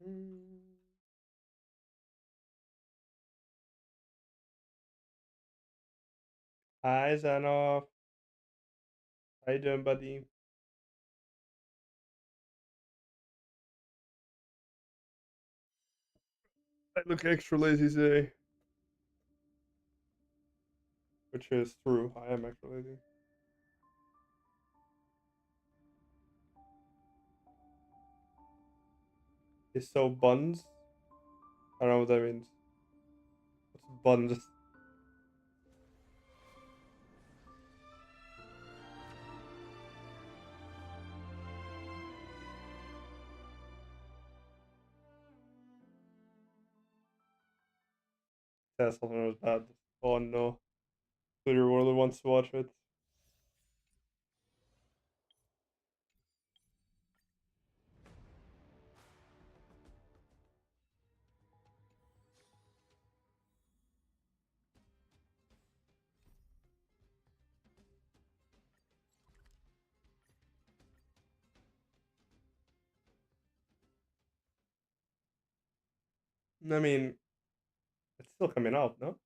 Mm. Hi, Zanoff. How you doing, buddy? I look extra lazy today, which is true. I am extra lazy. It's so buns. I don't know what that means. What's buns? Yeah, something was bad. Oh no. Clear World wants to watch it. I mean, it's still coming out, no?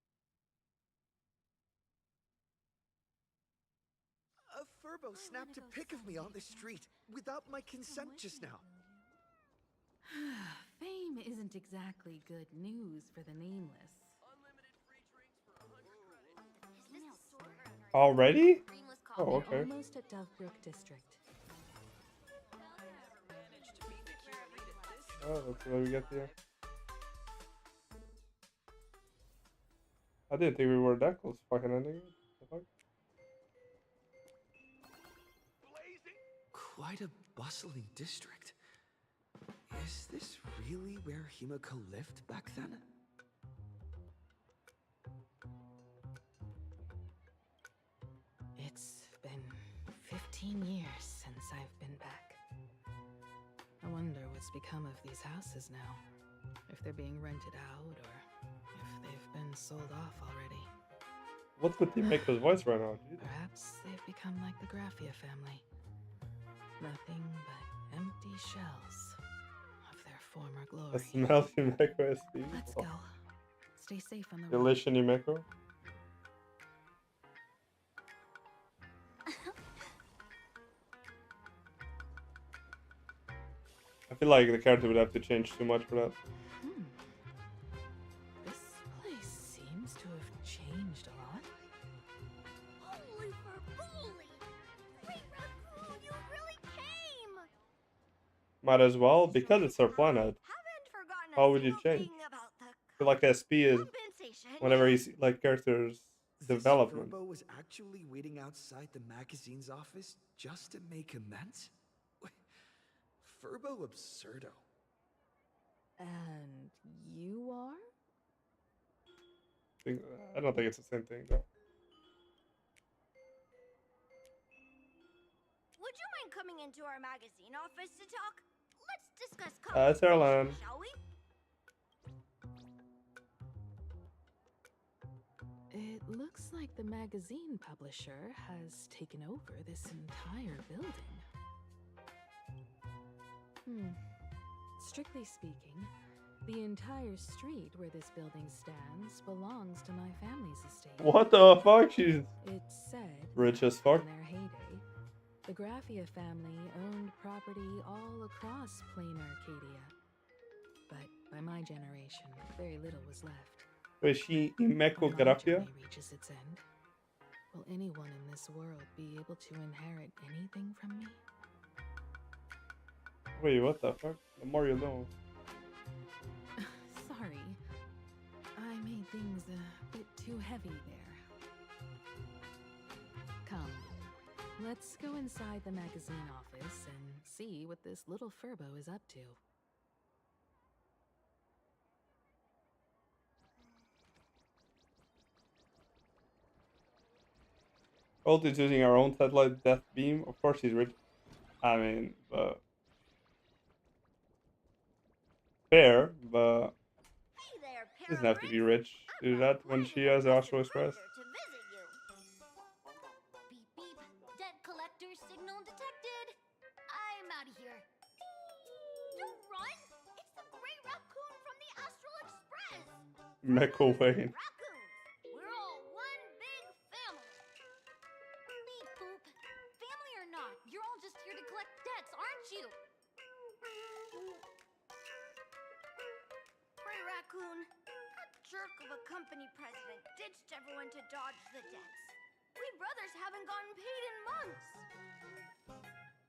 A furbo snapped a pic of me on the street without my consent just now. Fame isn't exactly good news for the nameless. Already? Oh, They're okay. almost at Dovebrook District. Oh, that's what we get here. I didn't think we were that close to fucking ending it. The fuck? Quite a bustling district. Is this really where Himiko lived back then? It's been 15 years since I've been back. I wonder what's become of these houses now. If they're being rented out or if they've been sold off already. What's with the Mako's voice right now, dude? Perhaps they've become like the Graphia family. Nothing but empty shells of their former I glory. smell you, Mako SP. Let's Oh. go. Stay safe on the road. Delicious, Mako. I feel like the character would have to change too much for that. Hmm. This place seems to have changed a lot. Holy Ferguli! Great Raccoon, you really came! Might as well, because it's our planet. Haven't forgotten How a would you single change? thing about the I feel like SP is compensation. whenever you see like characters This development. furbo was actually waiting outside the magazine's office just to make amends? Furbo absurdo. And you are? I don't think it's the same thing though. Would you mind coming into our magazine office to talk? Let's discuss It's Airline. compensation, shall we? It looks like the magazine publisher has taken over this entire building. Strictly speaking, the entire street where this building stands belongs to my family's estate. What the fuck? She's It's said rich as that fuck. in their heyday, the Graphia family owned property all across Plain Arcadia. But by my generation, very little was left. Is she Imeko When my Grafia? journey reaches its end, will anyone in this world be able to inherit anything from me? Wait, what the fuck? The more you know. Sorry, I made things a bit too heavy there. Come, let's go inside the magazine office and see what this little furbo is up to. Gold is using our own satellite death beam. Of course he's rich. I mean, fair, but Hey there, he doesn't have to be Paragraph. rich to do I'm that not when planning she on has the busting Astral Express. further to visit you. Beep beep. Debt collector signal detected. I'm out of here. Don't run! It's the Mecha Wayne. Raccoons! We're all one big family! Beep boop. Family or not, you're all just here to collect debts, aren't you? Gray Raccoon, that jerk of a company president ditched everyone to dodge the debts. We brothers haven't gotten paid in months.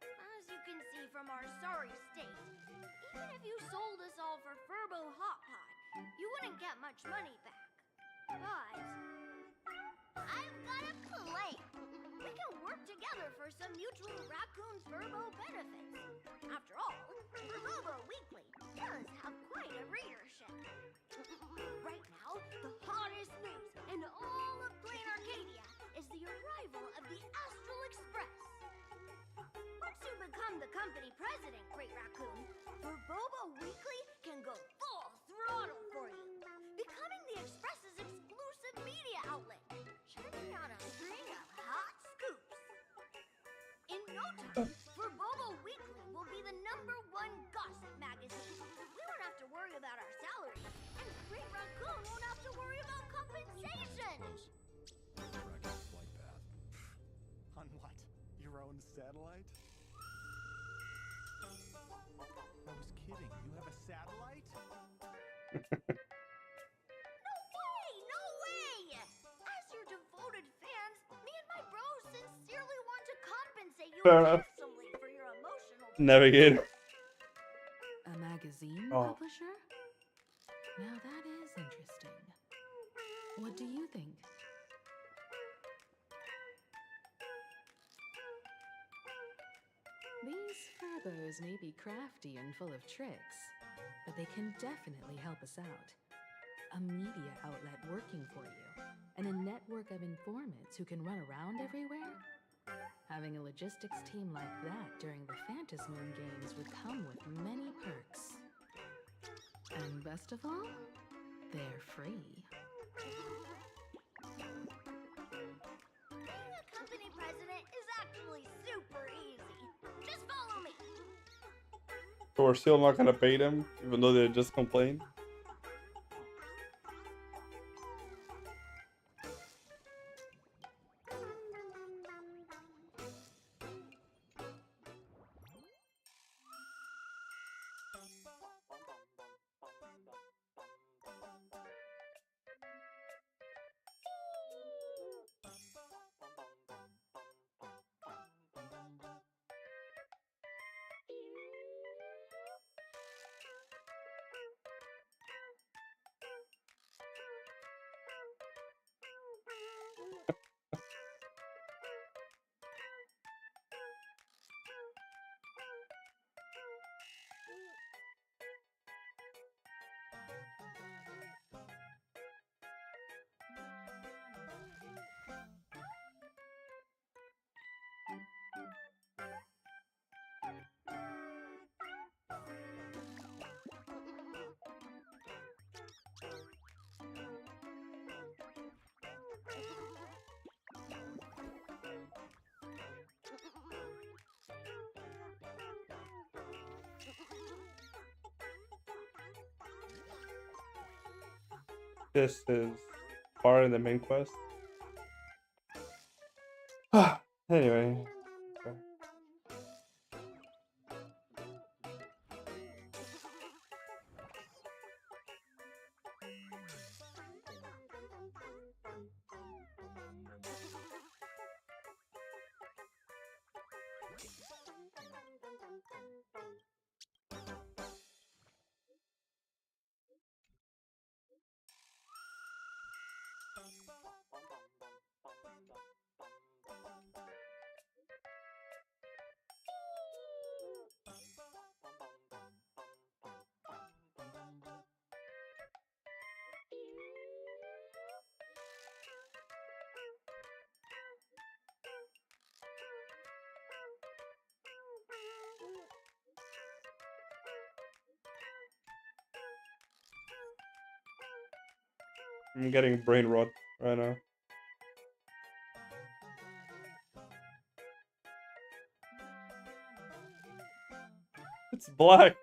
As you can see from our sorry state, even if you sold us all for Furbo Hot Pot, you wouldn't get much money back. But I've got a plan. we can work together for some mutual Raccoon Furbo benefits. After all, Furbo Weekly does have quite a readership. Right now, the hottest news in all of Plain Arcadia is the arrival of the Astral Express. Once you become the company president, Great Raccoon, Furbo Weekly can go full throttle for you, becoming the Express's exclusive media outlet, churning out a string of hot scoops. In no time, Furbo Weekly will be the #1 gossip magazine. We won't have to worry about our salaries, and Great Raccoon won't have to worry about compensation. Raccoon flight path. On what? Your own satellite? I was kidding. You have a satellite? No way! As your devoted fans, me and my bros sincerely want to compensate you Fair enough. handsomely for your emotional Navigator. A magazine Oh. publisher? Now that is interesting. What do you think? These Furbos may be crafty and full of tricks, but they can definitely help us out. A media outlet working for you, and a network of informants who can run around everywhere? Having a logistics team like that during the Phantasmoon games would come with many perks. And best of all, they're free. Being a company president is actually super easy. Just follow me. So we're still not gonna pay them, even though they just complained. This is part in the main quest. Anyway. Okay. I'm getting brain rot right now. It's black.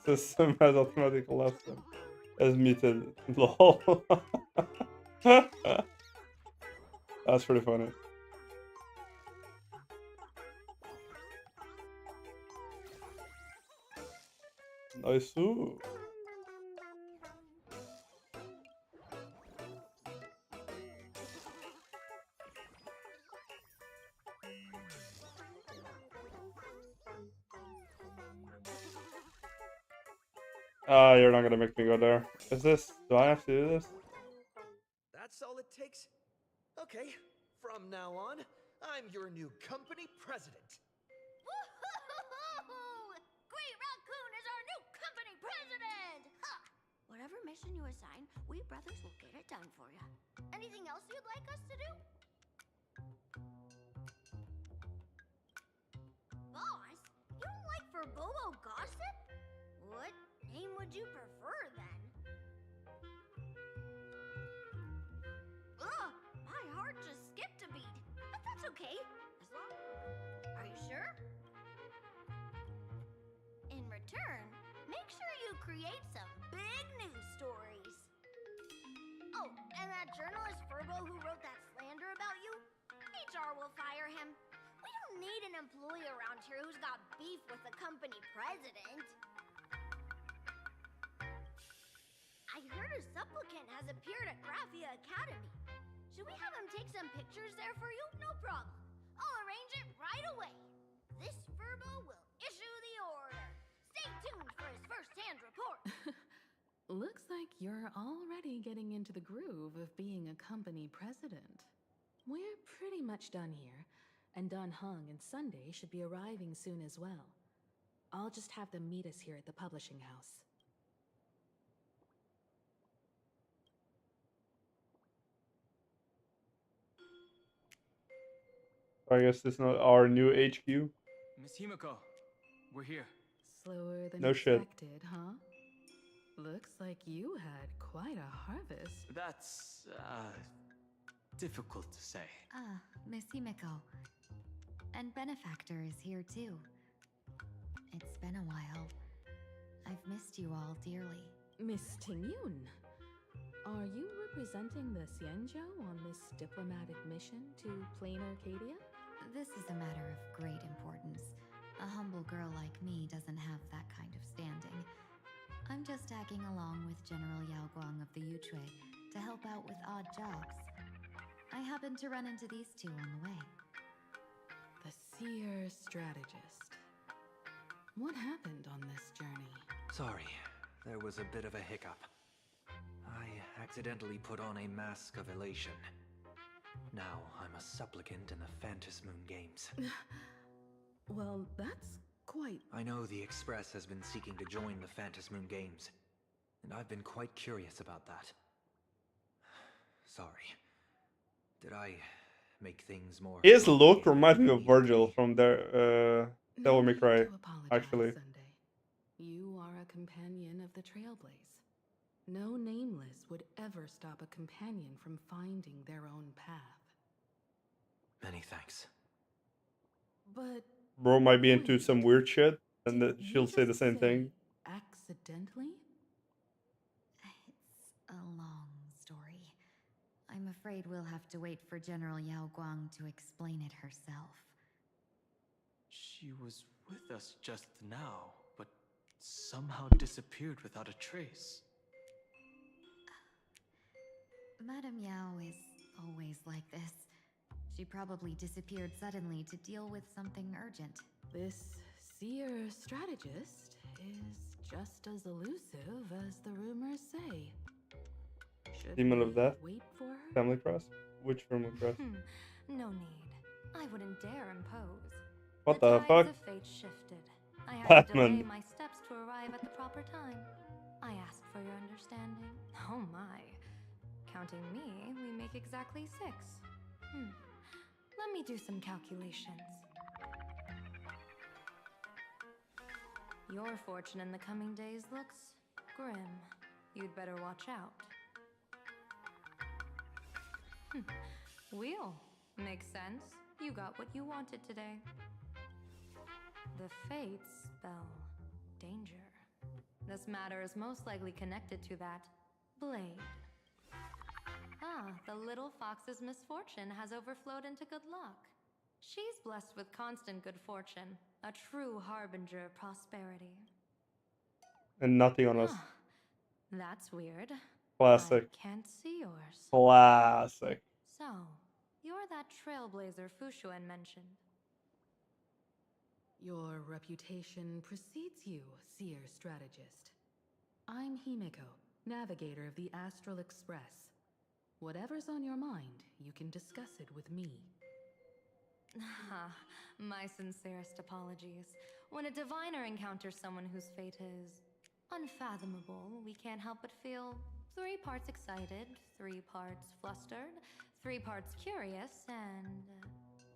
System has automatic left them. As muted. Lol. That's pretty funny. Nice. Ooh. Ah, you're not gonna make me go there. Is this? Do I have to do this? That's all it takes? Okay, from now on, I'm your new company president. Woohoo! Great Raccoon is our new company president! Ha! Whatever mission you assign, we brothers will get it done for you. Anything else you'd like us to do? Boss, you don't like Verbobo gossip? What name would you prefer then? Ugh, my heart just skipped a beat. But that's okay. As long... Are you sure? In return, make sure you create some big news stories. Oh, and that journalist Furbo who wrote that slander about you? HR will fire him. We don't need an employee around here who's got beef with the company president. I heard a supplicant has appeared at Graphia Academy. Should we have him take some pictures there for you? No problem. I'll arrange it right away. This Furbo will issue the order. Stay tuned for his first-hand report. Looks like you're already getting into the groove of being a company president. We're pretty much done here, and Dan Heng and Sunday should be arriving soon as well. I'll just have them meet us here at the publishing house. I guess this is not our new HQ. Miss Himiko, we're here. Slower than No shit. expected, huh? Looks like you had quite a harvest. That's, difficult to say. Ah, Miss Himiko. And Benefactor is here too. It's been a while. I've missed you all dearly. Miss Tingyun, are you representing the Xianzhou on this diplomatic mission to Plain Arcadia? This is a matter of great importance. A humble girl like me doesn't have that kind of standing. I'm just tagging along with General Yao Guang of the Yuchui to help out with odd jobs. I happened to run into these two on the way. The seer strategist. What happened on this journey? Sorry, there was a bit of a hiccup. I accidentally put on a mask of elation. Now I'm a supplicant in the Phantasmoon Moon Games. Well, that's quite... I know the Express has been seeking to join the Phantasmoon Moon Games, and I've been quite curious about that. Sorry. Did I make things more... His look reminds me of Virgil from the Devil May Cry, need to apologize, actually. Sunday. You are a companion of the Trailblaze. No nameless would ever stop a companion from finding their own path. Many thanks. But Bro might be into wait, some weird shit, and did she'll you say the just same thing. Accidentally? It's a long story. I'm afraid we'll have to wait for General Yao Guang to explain it herself. She was with us just now, but somehow disappeared without a trace. Madame Yao is always like this. She probably disappeared suddenly to deal with something urgent. This seer strategist is just as elusive as the rumors say. Should Demon we of Death? wait for her? Family Crest? Which Family Crest? No need. I wouldn't dare impose. What the tides fuck? of fate shifted. I had to Batman. delay my steps to arrive at the proper time. I asked for your understanding. Oh my. Counting me, we make exactly 6. Let me do some calculations. Your fortune in the coming days looks grim. You'd better watch out. Wheel. Makes sense. You got what you wanted today. The fates spell danger. This matter is most likely connected to that blade. Ah, the little fox's misfortune has overflowed into good luck. She's blessed with constant good fortune, a true harbinger of prosperity. And nothing on us. Huh. That's weird. Classic. I can't see yours. Classic. So, you're that trailblazer Fushuan mentioned. Your reputation precedes you, seer strategist. I'm Himiko, navigator of the Astral Express. Whatever's on your mind, you can discuss it with me. My sincerest apologies. When a diviner encounters someone whose fate is unfathomable, we can't help but feel 3 parts excited, 3 parts flustered, 3 parts curious, and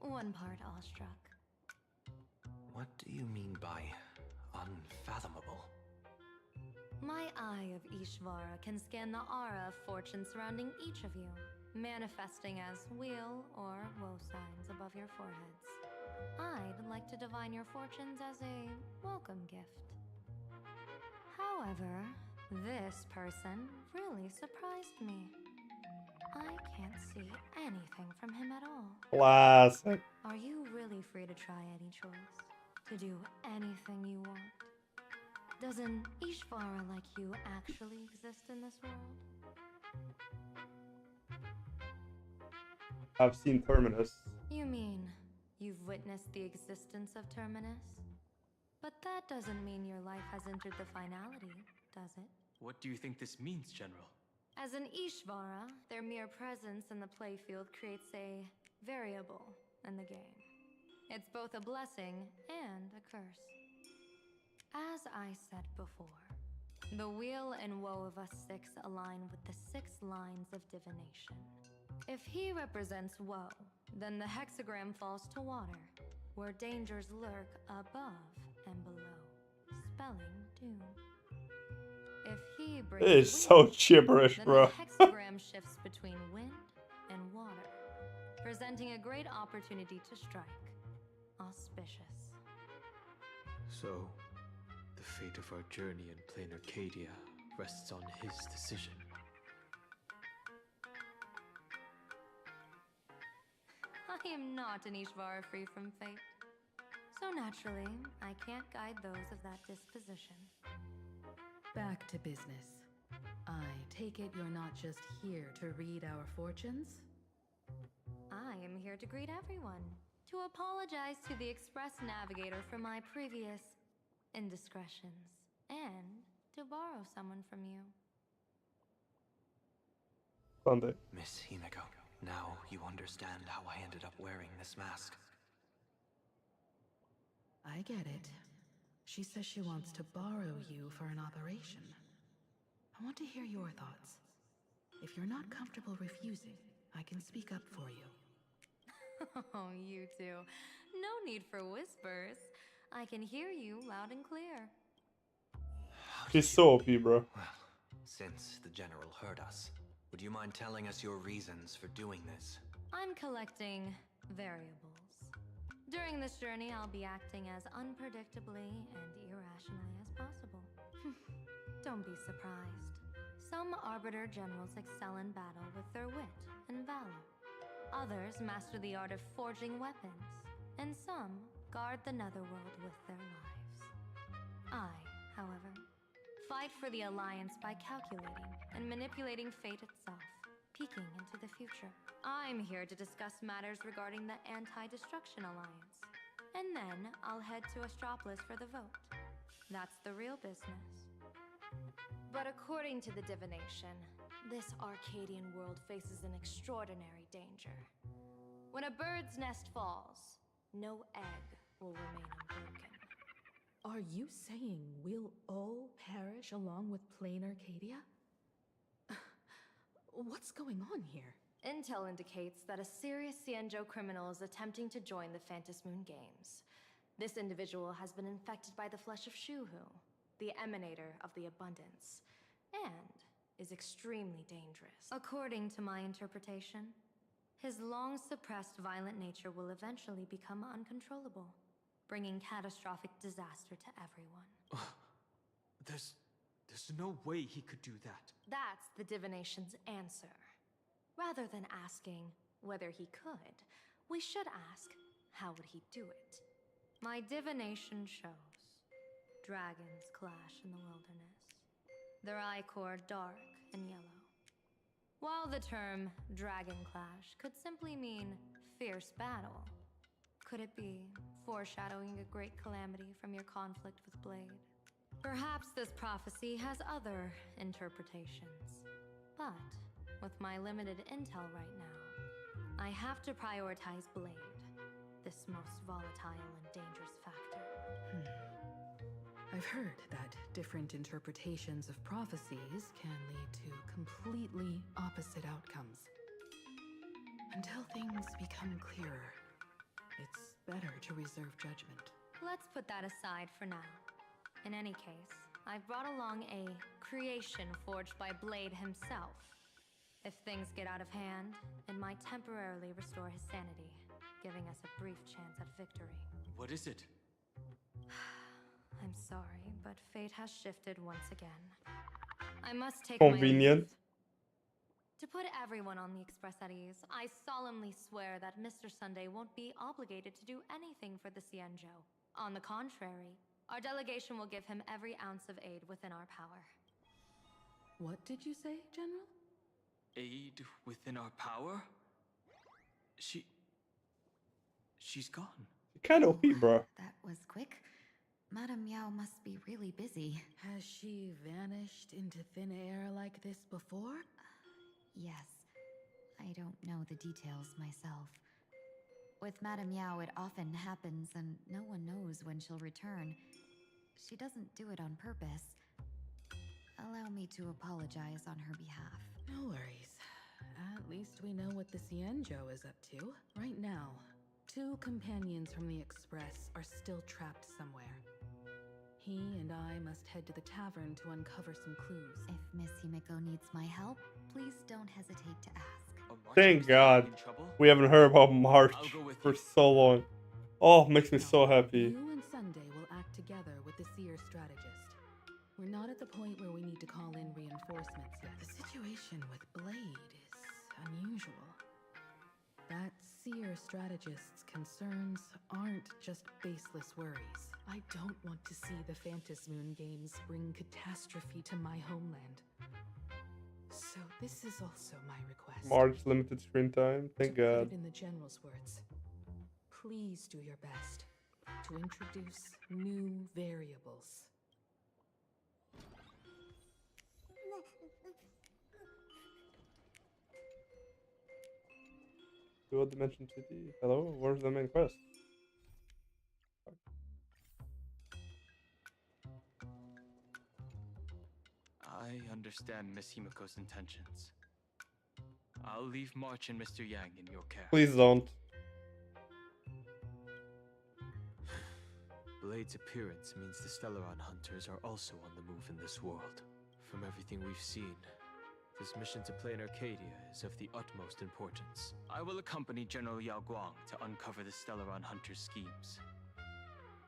1 part awestruck. What do you mean by unfathomable? My eye of Ishvara can scan the aura of fortune surrounding each of you, manifesting as weal or woe signs above your foreheads. I'd like to divine your fortunes as a welcome gift. However, this person really surprised me. I can't see anything from him at all. Classic. Are you really free to try any choice? To do anything you want? Does an Ishvara like you actually exist in this world? I've seen Terminus. You mean you've witnessed the existence of Terminus? But that doesn't mean your life has entered the finality, does it? What do you think this means, General? As an Ishvara, their mere presence in the playfield creates a variable in the game. It's both a blessing and a curse. As I said before, the weal and woe of us 6 align with the 6 lines of divination. If he represents woe, then the hexagram falls to water, where dangers lurk above and below, spelling doom. If he brings It is so wind, gibberish, then bro. the hexagram shifts between wind and water, presenting a great opportunity to strike. Auspicious. So, the fate of our journey in plain Arcadia rests on his decision. I am not an Ishvara free from fate. So naturally, I can't guide those of that disposition. Back to business. I take it you're not just here to read our fortunes? I am here to greet everyone, to apologize to the Express Navigator for my previous indiscretions, and to borrow someone from you. Sunday. Miss Himiko, now you understand how I ended up wearing this mask. I get it. She says she wants to borrow you for an operation. I want to hear your thoughts. If you're not comfortable refusing, I can speak up for you. Oh, you two. No need for whispers. I can hear you loud and clear. She's so OP, bro. Well, since the General heard us, would you mind telling us your reasons for doing this? I'm collecting variables. During this journey, I'll be acting as unpredictably and irrationally as possible. Don't be surprised. Some Arbiter Generals excel in battle with their wit and valor. Others master the art of forging weapons, and some guard the netherworld with their lives. I, however, fight for the Alliance by calculating and manipulating fate itself, peeking into the future. I'm here to discuss matters regarding the Anti-Destruction Alliance, and then I'll head to Astropolis for the vote. That's the real business. But according to the divination, this Arcadian world faces an extraordinary danger. When a bird's nest falls, no egg will remain unbroken. Are you saying we'll all perish along with plain Arcadia? What's going on here? Intel indicates that a serious Xianzhou criminal is attempting to join the Phantom Moon Games. This individual has been infected by the flesh of Shuhu, the emanator of the abundance, and is extremely dangerous. According to my interpretation, his long-suppressed violent nature will eventually become uncontrollable, bringing catastrophic disaster to everyone. There's no way he could do that. That's the divination's answer. Rather than asking whether he could, we should ask, how would he do it? My divination shows dragons clash in the wilderness. Their ichor dark and yellow. While the term dragon clash could simply mean fierce battle, could it be foreshadowing a great calamity from your conflict with Blade? Perhaps this prophecy has other interpretations. But with my limited intel right now, I have to prioritize Blade, this most volatile and dangerous factor. I've heard that different interpretations of prophecies can lead to completely opposite outcomes. Until things become clearer, it's better to reserve judgment. Let's put that aside for now. In any case, I've brought along a creation forged by Blade himself. If things get out of hand, it might temporarily restore his sanity, giving us a brief chance at victory. What is it? I'm sorry, but fate has shifted once again. I must take Convenient. my leave. To put everyone on the express at ease, I solemnly swear that Mr. Sunday won't be obligated to do anything for the Cienjo. On the contrary, our delegation will give him every ounce of aid within our power. What did you say, General? Aid within our power? She's gone. Kind of weak, bro. That was quick. Madame Yao must be really busy. Has she vanished into thin air like this before? Yes. I don't know the details myself. With Madame Yao, it often happens and no one knows when she'll return. She doesn't do it on purpose. Allow me to apologize on her behalf. No worries. At least we know what the Cienjo is up to. Right now, 2 companions from the Express are still trapped somewhere. He and I must head to the tavern to uncover some clues. If Miss Himiko needs my help, please don't hesitate to ask. Thank God we haven't heard about March for so long. Oh, makes me so happy. You and Sunday will act together with the Seer strategist. We're not at the point where we need to call in reinforcements yet. The situation with Blade is unusual. That Seer strategist's concerns aren't just baseless worries. I don't want to see the Phantasmoon games bring catastrophe to my homeland. So this is also my request. March limited screen time. Thank To put God. it in the General's words, please do your best to introduce new variables. Dual Dimension City. Hello, where's the main quest? I understand Miss Himiko's intentions. I'll leave March and Mr. Yang in your care. Please don't. Blade's appearance means the Stellaron hunters are also on the move in this world. From everything we've seen, this mission to play in Arcadia is of the utmost importance. I will accompany General Yao Guang to uncover the Stellaron hunters' schemes.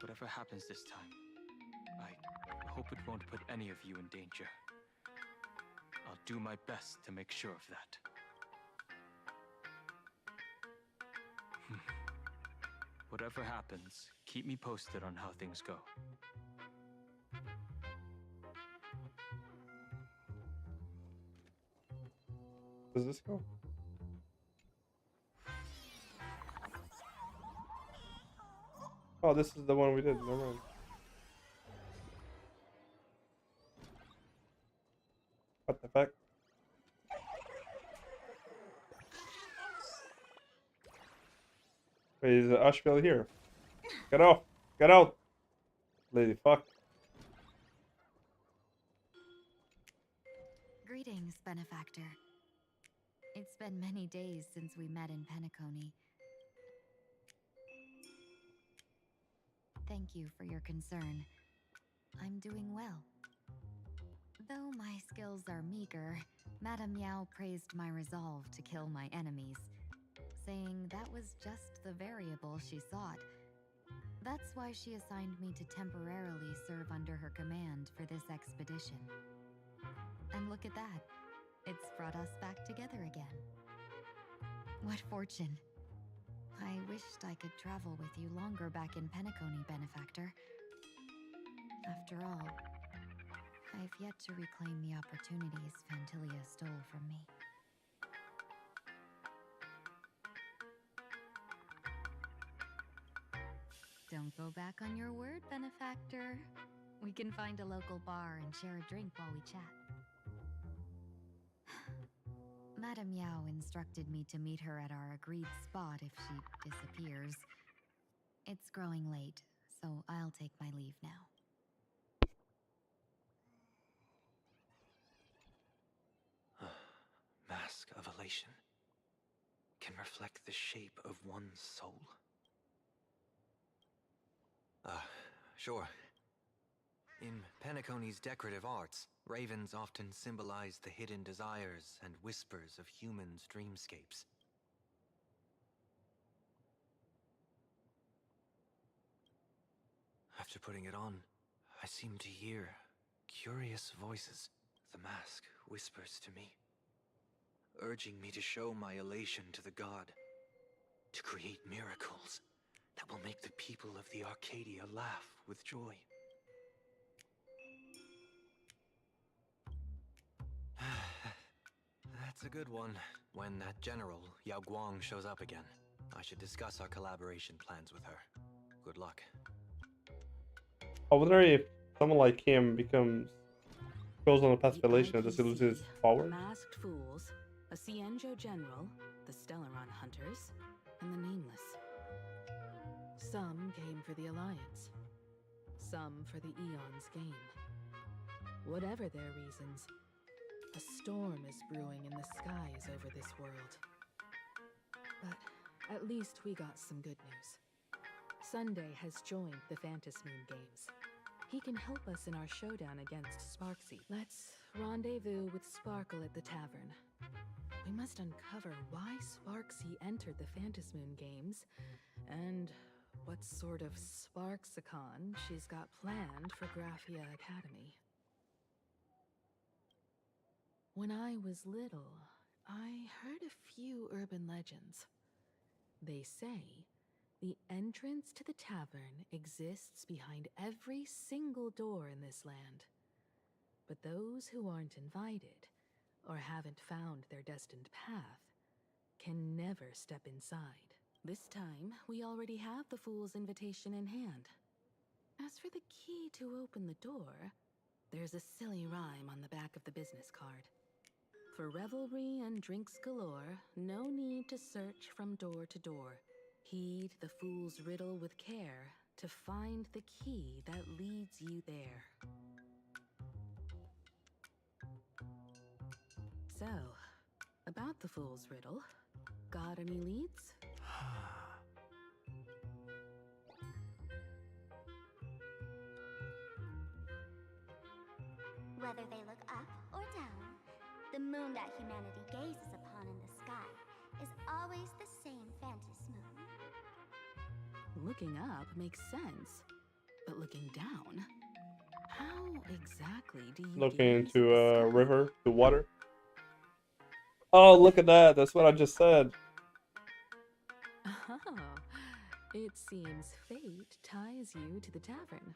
Whatever happens this time, I hope it won't put any of you in danger. I'll do my best to make sure of that. Whatever happens, keep me posted on how things go. Does this go? Oh, this is the one we did. Never mind. What the fuck? Wait, is Ashbel here? Get off! Get out! Lady fuck. Greetings, benefactor. It's been many days since we met in Penacony. Thank you for your concern. I'm doing well. Though my skills are meager, Madame Yao praised my resolve to kill my enemies, saying that was just the variable she sought. That's why she assigned me to temporarily serve under her command for this expedition. And look at that. It's brought us back together again. What fortune. I wished I could travel with you longer back in Penacony, Benefactor. After all, I've yet to reclaim the opportunities Fantilia stole from me. Don't go back on your word, Benefactor. We can find a local bar and share a drink while we chat. Madame Yao instructed me to meet her at our agreed spot if she disappears. It's growing late, so I'll take my leave now. Mask of elation can reflect the shape of one's soul. Sure. In Penacony's decorative arts, ravens often symbolize the hidden desires and whispers of humans' dreamscapes. After putting it on, I seem to hear curious voices. The mask whispers to me, urging me to show my elation to the god, to create miracles that will make the people of the Arcadia laugh with joy. That's a good one. When that general, Yao Guang, shows up again, I should discuss our collaboration plans with her. Good luck. I wonder if someone like him goes on a path of elation, does he lose his power? Masked Fools, a Cienjo General, the Stellaron Hunters, and the Nameless. Some came for the Alliance. Some for the Eon's gain. Whatever their reasons, a storm is brewing in the skies over this world. But at least we got some good news. Sunday has joined the Phantasmoon Games. He can help us in our showdown against Sparksy. Let's rendezvous with Sparkle at the tavern. We must uncover why Sparksy entered the Phantasmoon Games, and what sort of Sparksicon she's got planned for Graphia Academy. When I was little, I heard a few urban legends. They say the entrance to the tavern exists behind every single door in this land. But those who aren't invited, or haven't found their destined path, can never step inside. This time, we already have the Fool's invitation in hand. As for the key to open the door, there's a silly rhyme on the back of the business card. For revelry and drinks galore, no need to search from door to door. Heed the fool's riddle with care to find the key that leads you there. So, about the fool's riddle, got any leads? Whether they look up or down, the moon that humanity gazes upon in the sky is always the same Phantasmoon. Looking up makes sense, but looking down? How exactly do you Looking gaze into at the a sky? river, the water. Oh, look at that. That's what I just said. Oh, it seems fate ties you to the tavern.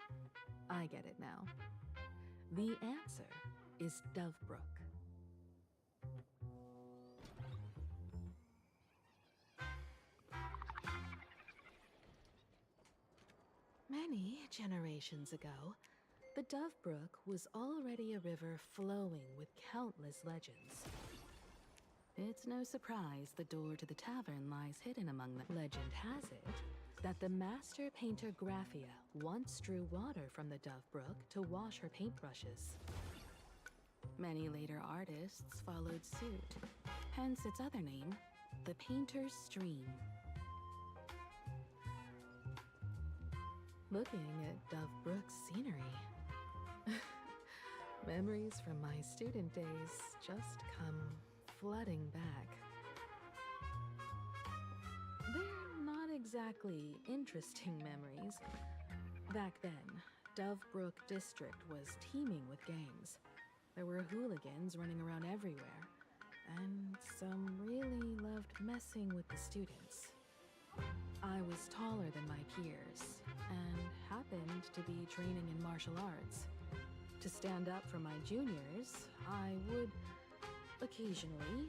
I get it now. The answer is Dovebrook. Many generations ago, the Dovebrook was already a river flowing with countless legends. It's no surprise the door to the tavern lies hidden among them. Legend has it that the master painter Graphia once drew water from the Dovebrook to wash her paintbrushes. Many later artists followed suit, hence its other name, the Painter's Stream. Looking at Dovebrook's scenery, memories from my student days just come flooding back. They're not exactly interesting memories. Back then, Dovebrook District was teeming with gangs. There were hooligans running around everywhere, and some really loved messing with the students. I was taller than my peers, and happened to be training in martial arts. To stand up for my juniors, I would occasionally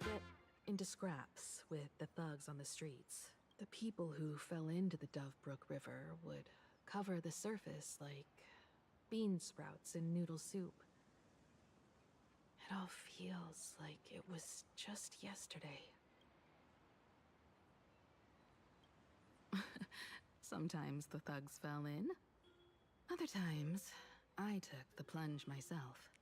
get into scraps with the thugs on the streets. The people who fell into the Dovebrook River would cover the surface like bean sprouts in noodle soup. It all feels like it was just yesterday. Sometimes the thugs fell in. Other times, I took the plunge myself.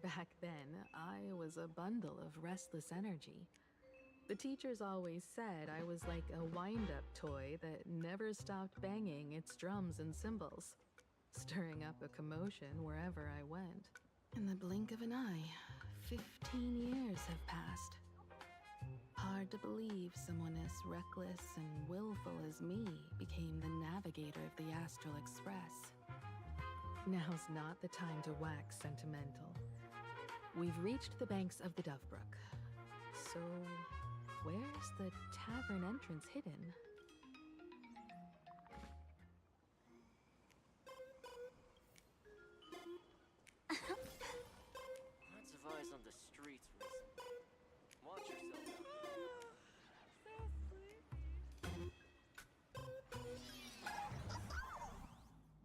Back then, I was a bundle of restless energy. The teachers always said I was like a wind-up toy that never stopped banging its drums and cymbals, stirring up a commotion wherever I went. In the blink of an eye, 15 years have passed. Hard to believe someone as reckless and willful as me became the navigator of the Astral Express. Now's not the time to wax sentimental. We've reached the banks of the Dovebrook. So, where's the tavern entrance hidden? Lots of eyes on the streets recently. Watch yourself.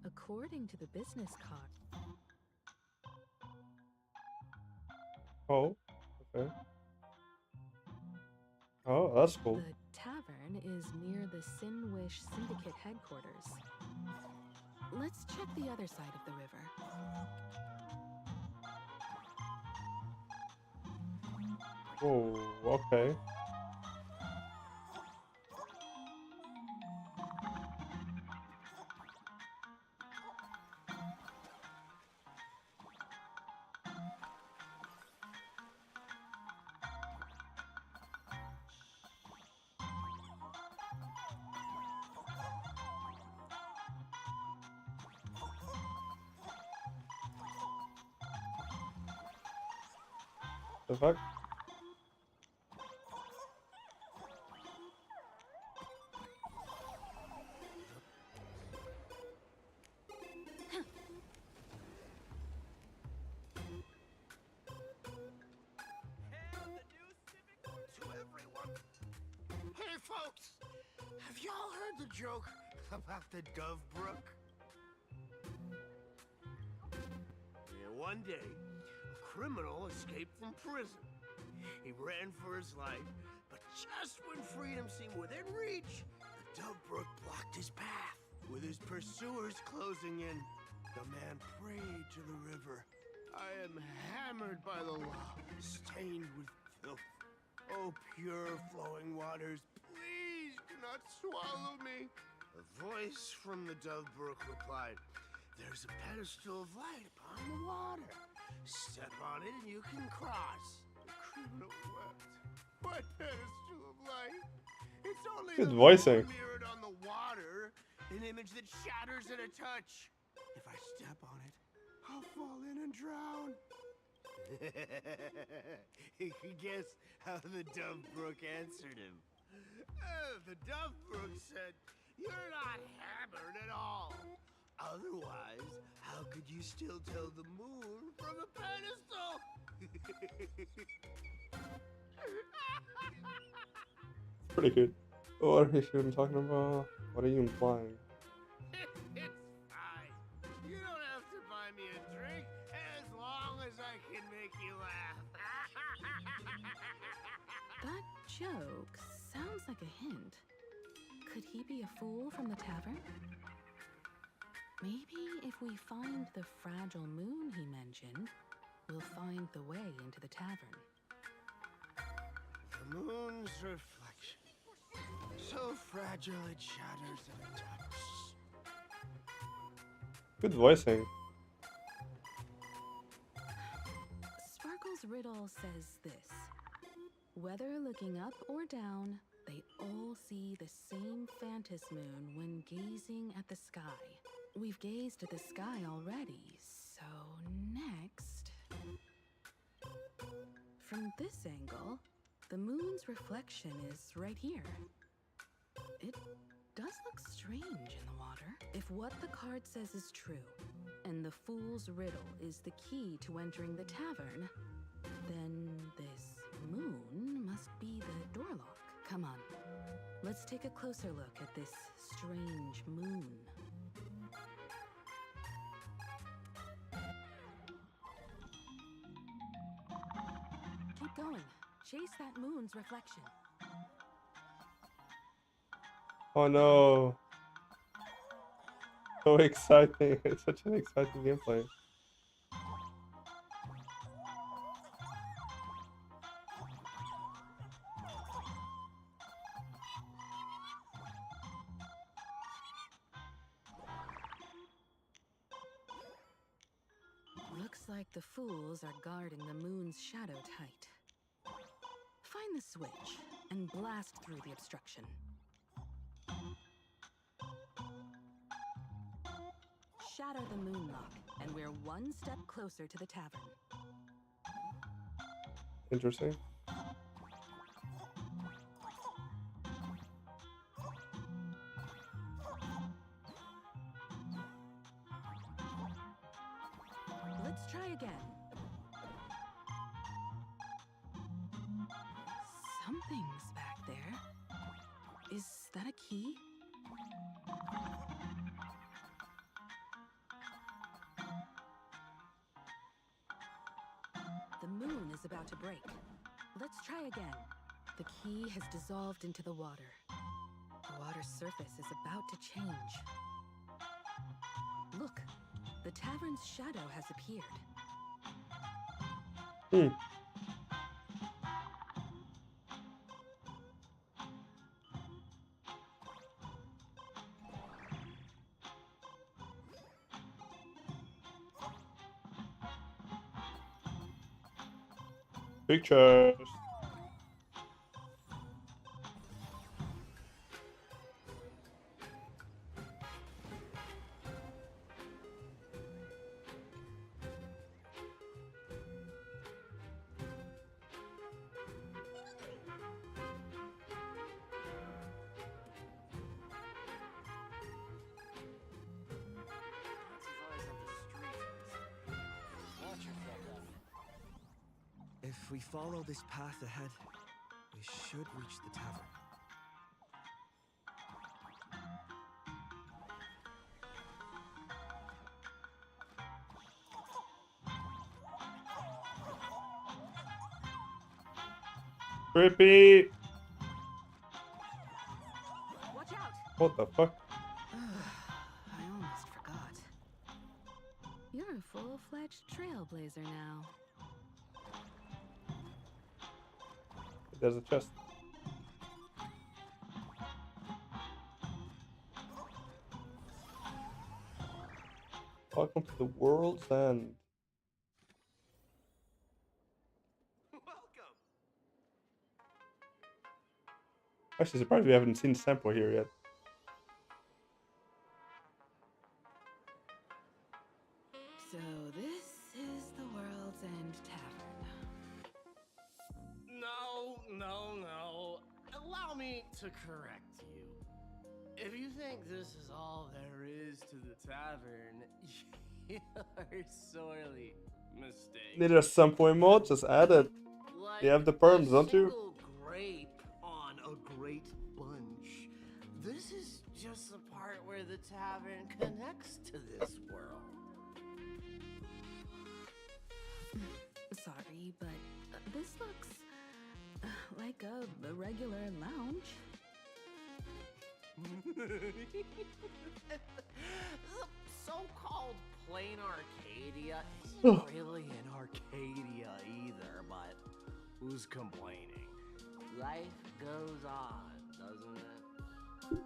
According to the business card. Oh, okay. Oh, that's cool. The tavern is near the Sinwish Syndicate headquarters. Let's check the other side of the river. Oh, okay. The fuck? Hey, folks! Have y'all heard the joke about the Dovebrook? Yeah, one day, a criminal escaped from prison. He ran for his life, but just when freedom seemed within reach, the Dovebrook blocked his path. With his pursuers closing in, the man prayed to the river. I am hammered by the law, stained with filth. Oh, pure flowing waters, please do not swallow me. A voice from the Dovebrook replied, there's a pedestal of light upon the water. Step on it and you can cross. The criminal wept. What pedestal of light? It's only Good the voicing. moon mirrored on the water, an image that shatters at a touch. If I step on it, I'll fall in and drown. You can guess how the Dovebrook answered him. The Dovebrook said, you're not hammered at all. Otherwise, how could you still tell the moon from a pedestal? Pretty good. What are you talking about? What are you implying? It's fine. You don't have to buy me a drink as long as I can make you laugh. That joke sounds like a hint. Could he be a fool from the tavern? Maybe if we find the fragile moon he mentioned, we'll find the way into the tavern. The moon's reflection. So fragile it shatters at a touch. Good voicing. Sparkle's riddle says this. Whether looking up or down, they all see the same phantom moon when gazing at the sky. We've gazed at the sky already, so next... From this angle, the moon's reflection is right here. It does look strange in the water. If what the card says is true, and the fool's riddle is the key to entering the tavern, then this moon must be the door lock. Come on, let's take a closer look at this strange moon. Keep going. Chase that moon's reflection. Oh no. So exciting. It's such an exciting gameplay. Looks like the fools are guarding the moon's shadow tight. Find the switch and blast through the obstruction. Shatter the moon lock, and we're one step closer to the tavern. Interesting. Let's try again. Something's back there. Is that a key? The moon is about to break. Let's try again. The key has dissolved into the water. The water's surface is about to change. Look, the tavern's shadow has appeared. Pictures. If we follow this path ahead, we should reach the tavern. Creepy. Watch out! What the fuck? I almost forgot. You're a full-fledged trailblazer now. There's a chest. Welcome to the world's end. Welcome. Actually, surprised we haven't seen Sampo here yet. So this is the World's End Tavern. No. Allow me to correct you. If you think this is all there is to the tavern, you're sorely mistaken. Need a Sampo emote? Just add it. Like You have the perms, a don't you? single grape on a great bunch. This is just the part where the tavern connects to this world. Sorry, but this looks like a regular lounge. The so-called plain Arcadia isn't really an Arcadia either, but who's complaining? Life goes on, doesn't it?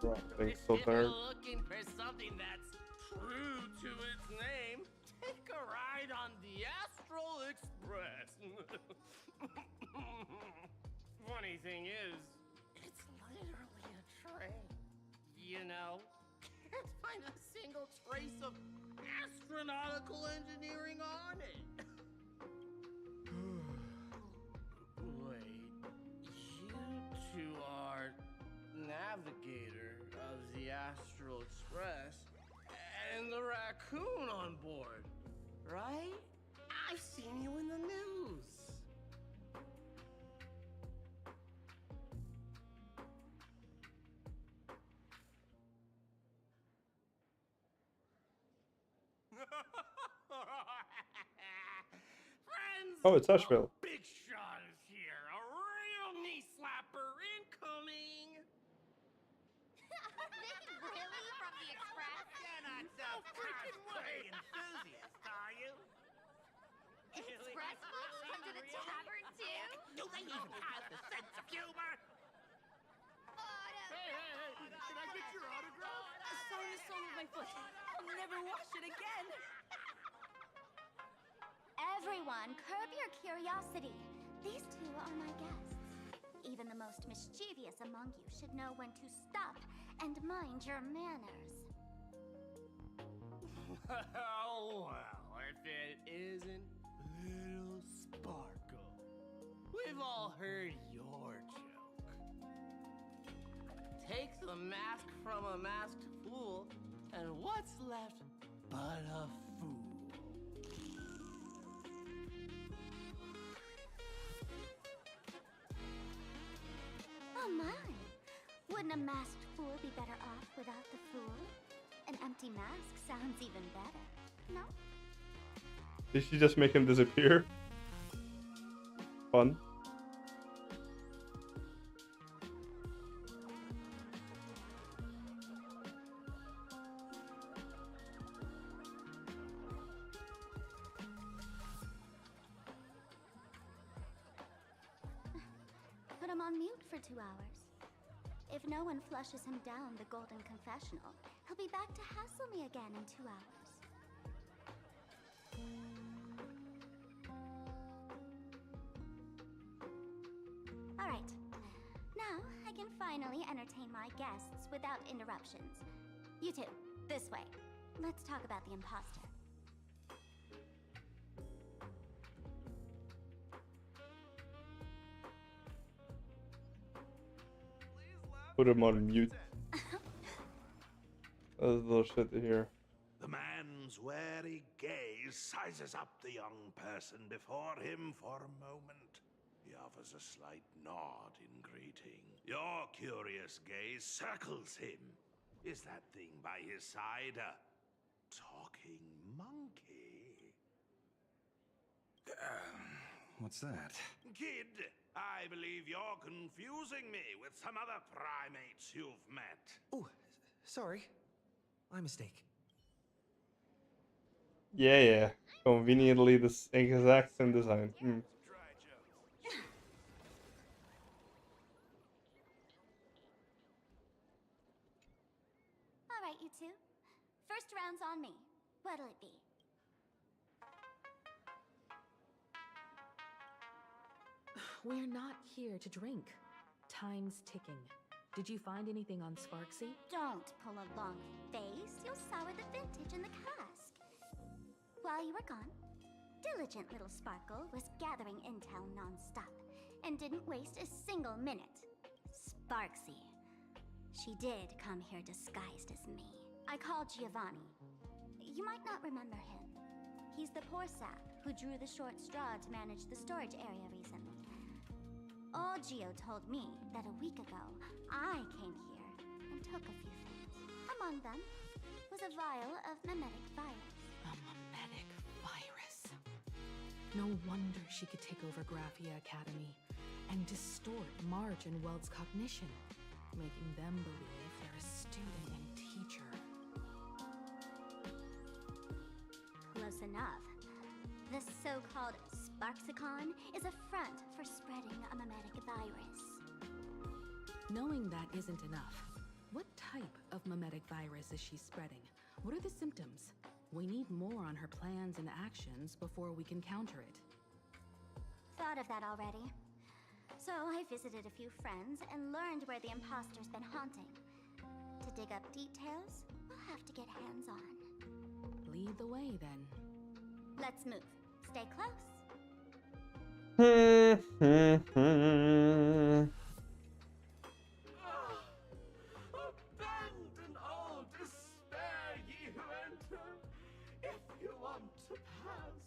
Bro, I think so If tired. you're looking for something that's true to its name, take a ride on the Astral Express. Funny thing is, it's literally a tray. You know, can't find a single trace of astronautical engineering on it. Wait, you two are navigator of the Astral Express and the raccoon on board, right? I've seen you in the news. Friends, Oh, it's Asheville. Big Shot is here. A real knee slapper incoming. This is really from the Express? You're not so freaking way enthusiast, are you? Express folks come to the tavern too? Do they even have the sense of humor? Hey, can I get your autograph? Sign the sole of my foot. I'll never wash it again. Everyone, curb your curiosity. These two are my guests. Even the most mischievous among you should know when to stop and mind your manners. Well, if it isn't Little Sparkle. We've all heard your joke. Take the mask from a masked fool, and what's left but a fool? Oh my! Wouldn't a masked fool be better off without the fool? An empty mask sounds even better, no? Did she just make him disappear? Fun. Put him on mute for 2 hours. If no one flushes him down the golden confessional, he'll be back to hassle me again in 2 hours. All right. Now I can finally entertain my guests without interruptions. You two, this way. Let's talk about the imposter. Put him on mute. That's a little shit to hear. The man's wary gaze sizes up the young person before him for a moment. He offers a slight nod in greeting. Your curious gaze circles him. Is that thing by his side a talking monkey? What's that? Kid, I believe you're confusing me with some other primates you've met. Oh, sorry. My mistake. Yeah. Conveniently the exact same design. All right, you two. First round's on me. What'll it be? We're not here to drink. Time's ticking. Did you find anything on Sparksy? Don't pull a long face. You'll sour the vintage in the cask. While you were gone, diligent little Sparkle was gathering intel non-stop and didn't waste a single minute. Sparksy. She did come here disguised as me. I called Giovanni. You might not remember him. He's the poor sap who drew the short straw to manage the storage area recently. Old Gio told me that a week ago, I came here and took a few things. Among them was a vial of mimetic virus. A mimetic virus. No wonder she could take over Graphia Academy and distort Marge and Weld's cognition, making them believe they're a student and teacher. Close enough. The so-called Sparksicon is a front for spreading a mimetic virus. Knowing that isn't enough, what type of mimetic virus is she spreading? What are the symptoms? We need more on her plans and actions before we can counter it. Thought of that already. So I visited a few friends and learned where the imposter's been haunting. To dig up details, we'll have to get hands-on. Lead the way, then. Let's move. Stay close. Abandon all despair, ye who enter. If you want to pass,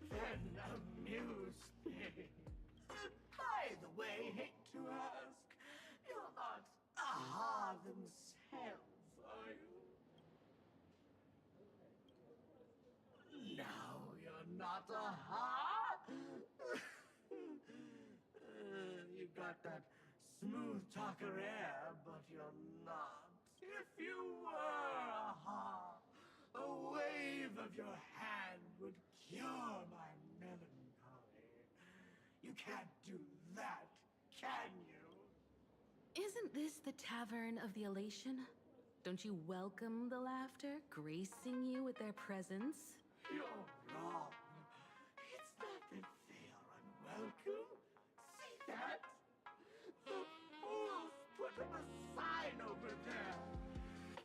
then amuse me. By the way, hate to ask, you're not Aha themselves, are you? No, you're not Aha. You got that smooth talker air, but you're not. If you were Aha, a wave of your hand would cure my melancholy. You can't do that, can you? Isn't this the Tavern of the Elation? Don't you welcome the laughter, gracing you with their presence? You're wrong. It's not that they are unwelcome. See that? The fools put up a sign over there.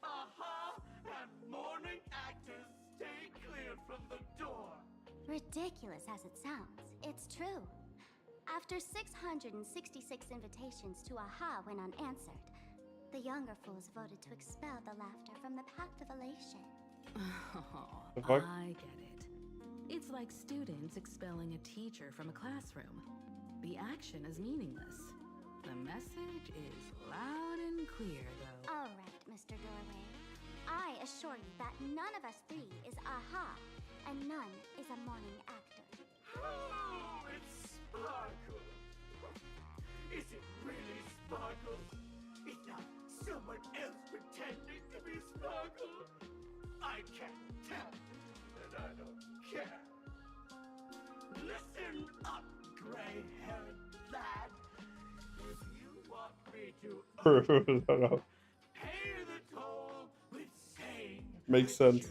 Aha! And mourning actors stay clear from the door. Ridiculous as it sounds, it's true. After 666 invitations to Aha went unanswered, the younger fools voted to expel the laughter from the Pact of Elation. Oh, I get it. It's like students expelling a teacher from a classroom. The action is meaningless. The message is loud and clear, though. All right, Mr. Doorway. I assure you that none of us three is Aha, and none is a mourning actor. Oh, it's Sparkle. Is it really Sparkle? Is not someone else pretending to be Sparkle? I can't tell, and I don't care. Listen up, gray-haired lad. If you want me to pay the toll with saying Makes sense.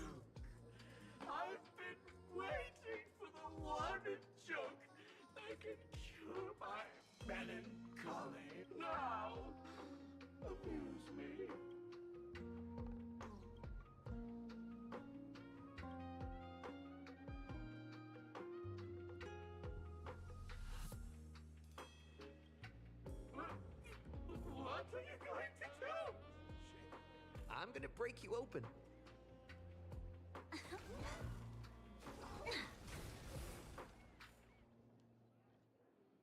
I've been waiting for the one joke that can cure my melancholy. Now, amuse me. What are you going to do? I'm gonna break you open.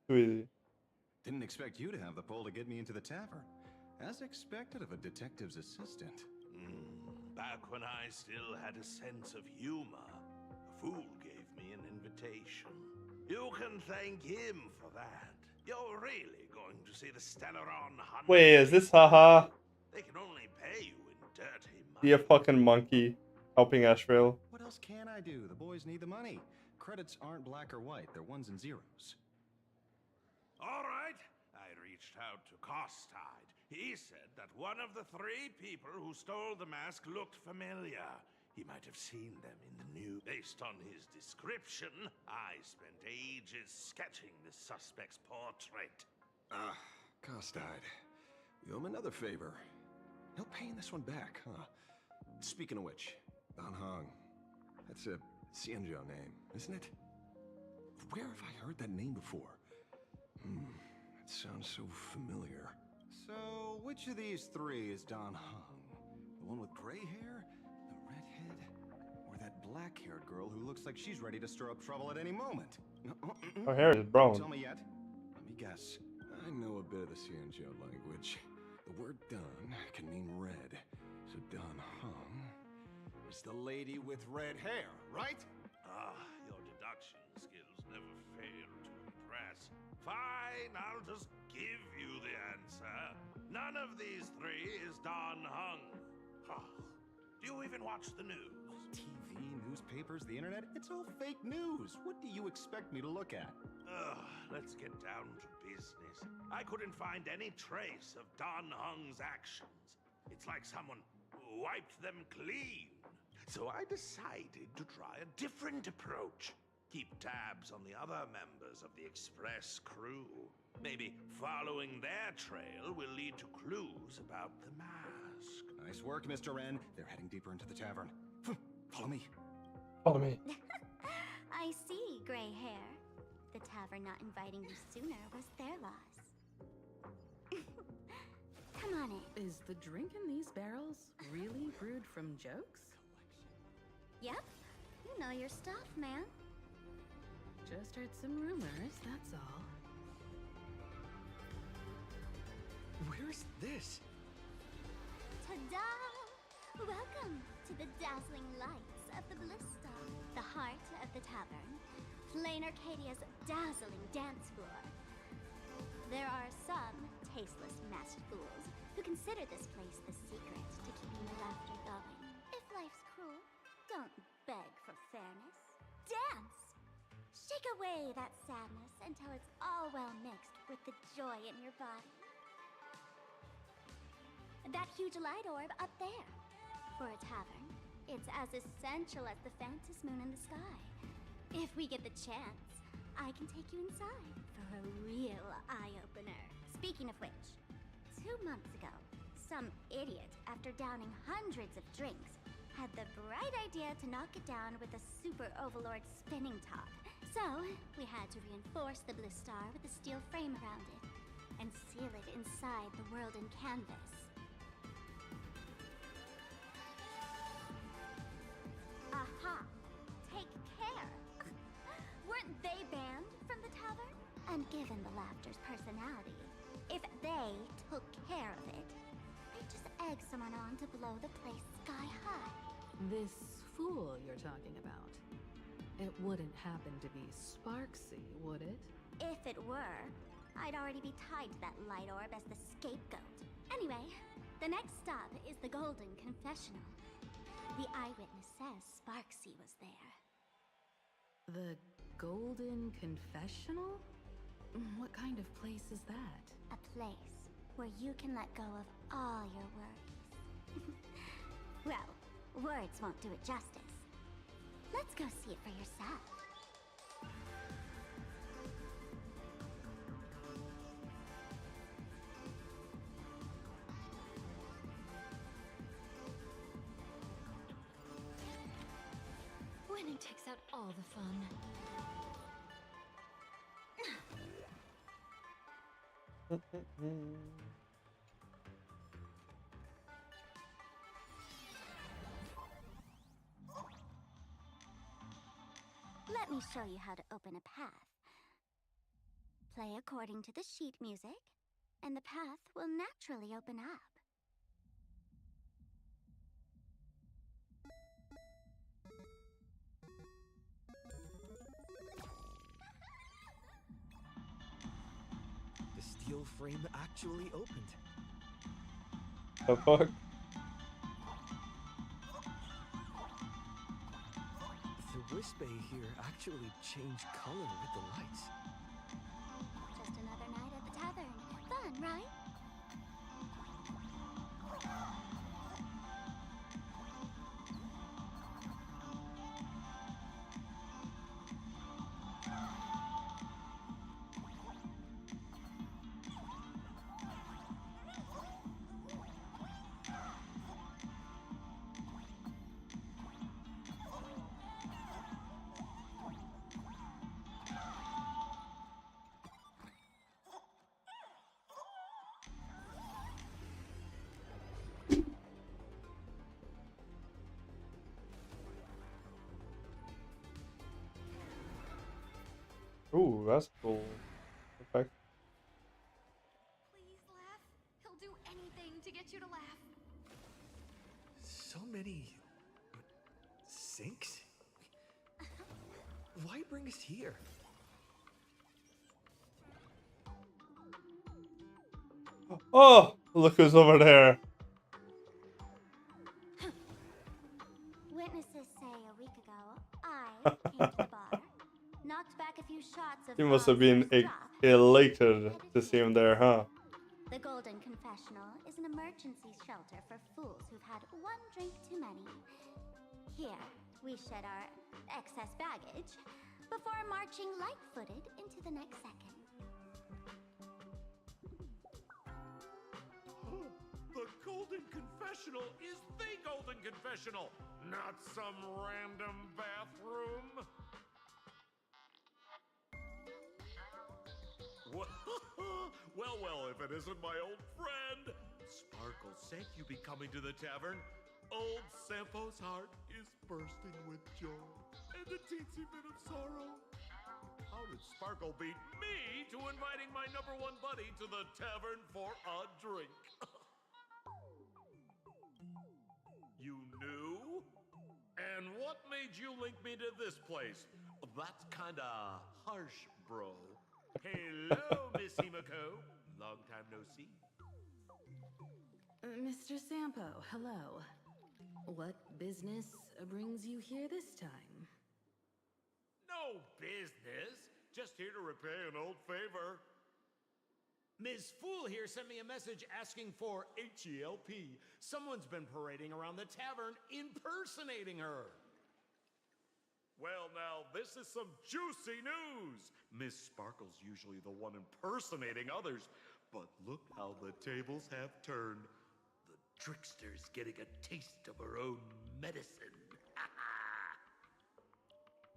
Too easy. Didn't expect you to have the pull to get me into the tavern. As expected of a detective's assistant. Back when I still had a sense of humor, a fool gave me an invitation. You can thank him for that. You're really going to see the Stellaron Hunt. Wait, is this haha? They can only pay you in dirty money. Be a fucking monkey helping Asheville. What else can I do? The boys need the money. Credits aren't black or white, they're ones and zeros. All right. I reached out to Costide. He said that one of the 3 people who stole the mask looked familiar. He might have seen them in the news. Based on his description, I spent ages sketching the suspect's portrait. Costide. We owe him another favor. No paying this one back, huh? Speaking of which, Don Hong. That's a Xianzhou name, isn't it? Where have I heard that name before? It sounds so familiar. So, which of these 3 is Don Hong? The one with gray hair? The redhead? Or that black-haired girl who looks like she's ready to stir up trouble at any moment? Her hair is brown. Tell me yet. Let me guess. I know a bit of the Xianzhou language. The word Don can mean red. So Don Hong is the lady with red hair, right? Your deduction skills never fail to impress. Fine, I'll just give you the answer. None of these 3 is Don Hung. Do you even watch the news? TV, newspapers, the internet, it's all fake news. What do you expect me to look at? Let's get down to business. I couldn't find any trace of Don Hung's actions. It's like someone wiped them clean. So I decided to try a different approach. Keep tabs on the other members of the Express crew. Maybe following their trail will lead to clues about the mask. Nice work, Mr. Wren. They're heading deeper into the tavern. Follow me. Follow me. I see, gray hair. The tavern not inviting you sooner was their loss. Come on in. Is the drink in these barrels really brewed from jokes? Yep. You know your stuff, man. Just heard some rumors, that's all. Where's this? Ta-da! Welcome to the dazzling lights of the Ballista, the heart of the tavern, Plain Arcadia's dazzling dance floor. There are some tasteless masked fools who consider this place the secret to keeping the laughter going. If life's cruel, don't beg for fairness. Dance! Shake away that sadness until it's all well mixed with the joy in your body. That huge light orb up there. For a tavern, it's as essential as the Phantom moon in the sky. If we get the chance, I can take you inside for a real eye-opener. Speaking of which, 2 months ago, some idiot, after downing hundreds of drinks, had the bright idea to knock it down with a super overlord spinning top. So, we had to reinforce the Blistar with a steel frame around it and seal it inside the world in canvas. Aha! Take care! Weren't they banned from the tavern? And given the laughter's personality, if they took care of it, they'd just egg someone on to blow the place sky high. This fool you're talking about. It wouldn't happen to be Sparksy, would it? If it were, I'd already be tied to that light orb as the scapegoat. Anyway, the next stop is the Golden Confessional. The eyewitness says Sparksy was there. The Golden Confessional? What kind of place is that? A place where you can let go of all your worries. Well, words won't do it justice. Let's go see it for yourself. Winning takes out all the fun. Let me show you how to open a path. Play according to the sheet music, and the path will naturally open up. The steel frame actually opened. The fuck? The Wisp-Bay here actually changed color with the lights. Just another night at the tavern. Fun, right? Ooh, that's cool. Okay. Please laugh. He'll do anything to get you to laugh. So many sinks? Why bring us here? Oh, look who's over there. Witnesses say a week ago, I came to the bar, knocked back a few shots of You must have been Frost's drop, elated to see him there, huh? The Golden Confessional is an emergency shelter for fools who've had one drink too many. Here, we shed our excess baggage, before marching light-footed into the next second. The Golden Confessional is the Golden Confessional, not some random bathroom. Well, if it isn't my old friend. Sparkle said you'd be coming to the tavern. Old Sampo's heart is bursting with joy and a teensy bit of sorrow. How did Sparkle beat me to inviting my #1 buddy to the tavern for a drink? You knew? And what made you link me to this place? That's kinda harsh, bro. Hello, Miss Himiko. Long time no see. Mr. Sampo, hello. What business brings you here this time? No business. Just here to repay an old favor. Ms. Fool here sent me a message asking for H-E-L-P. Someone's been parading around the tavern impersonating her. Well, now, this is some juicy news. Miss Sparkle's usually the one impersonating others, but look how the tables have turned. The trickster's getting a taste of her own medicine.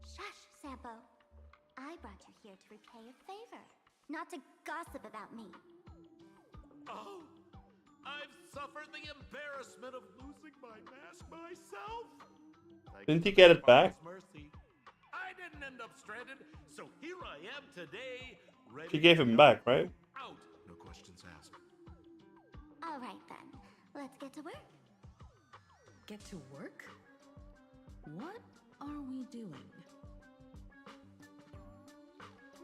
Shush, Sampo. I brought you here to repay a favor, not to gossip about me. Oh, I've suffered the embarrassment of losing my mask myself. Didn't he get it back? Mercy. I didn't end up stranded, so here I am today. Ready She gave him back, right? out. No questions asked. All right, then. Let's get to work. Get to work? What are we doing?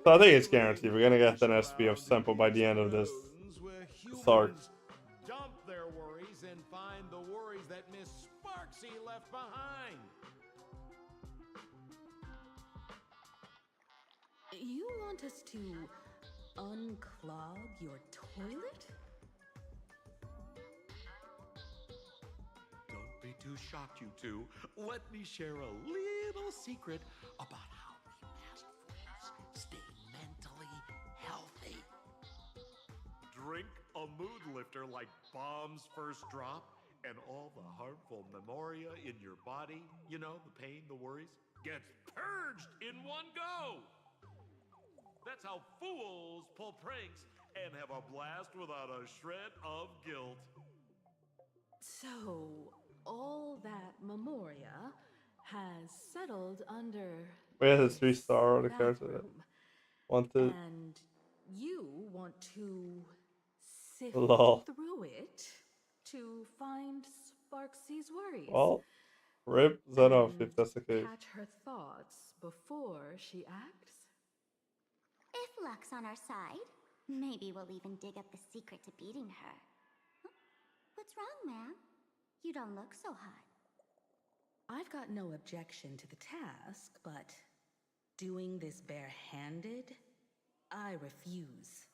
So I think it's guaranteed we're gonna get an SP of Sampo by the end of this arc. Dump their worries and find the worries that Miss Sparksy left behind. You want us to unclog your toilet? Don't be too shocked, you two. Let me share a little secret about how we masked fools stay mentally healthy. Drink a mood lifter like Bomb's First Drop, and all the harmful memoria in your body, you know, the pain, the worries, gets purged in one go. That's how fools pull pranks and have a blast without a shred of guilt. So, all that memoria has settled under Where's his 3-star on the character that bathroom, wanted? and you want to sift Lol. through it to find Sparksy's worries. Well, rip that off if that's the case. Catch her thoughts before she acts? If luck's on our side, maybe we'll even dig up the secret to beating her. Huh? What's wrong, ma'am? You don't look so hot. I've got no objection to the task, but doing this barehanded, I refuse.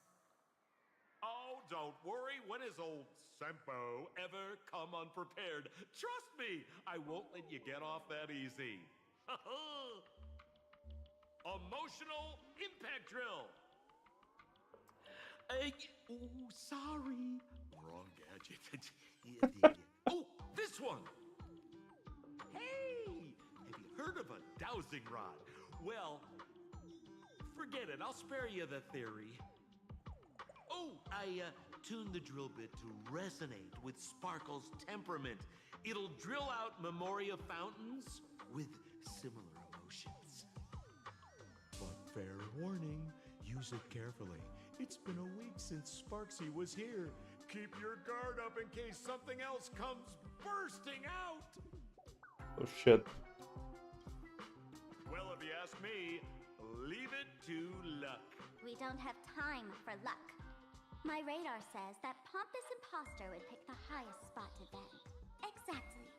Oh, don't worry. When has old Sampo ever come unprepared? Trust me, I won't let you get off that easy. Emotional impact drill. Sorry. Wrong gadget. Oh, this one. Hey, have you heard of a dowsing rod? Well, forget it. I'll spare you the theory. Oh, I tuned the drill bit to resonate with Sparkle's temperament. It'll drill out memoria fountains with similar emotions. But fair warning, use it carefully. It's been a week since Sparksy was here. Keep your guard up in case something else comes bursting out. Oh shit. Well, if you ask me, leave it to luck. We don't have time for luck. My radar says that pompous imposter would pick the highest spot to vent. Exactly.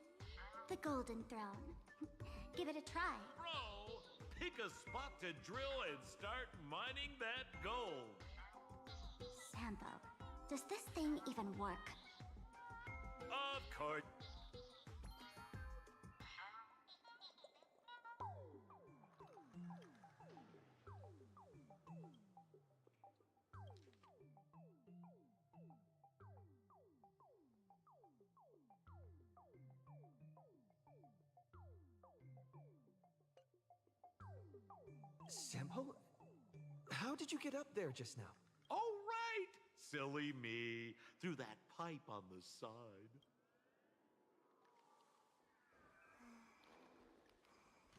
The Golden Throne. Give it a try. Bro, pick a spot to drill and start mining that gold. Sampo, does this thing even work? Of course. Sampo? How did you get up there just now? Oh, right! Silly me. Through that pipe on the side.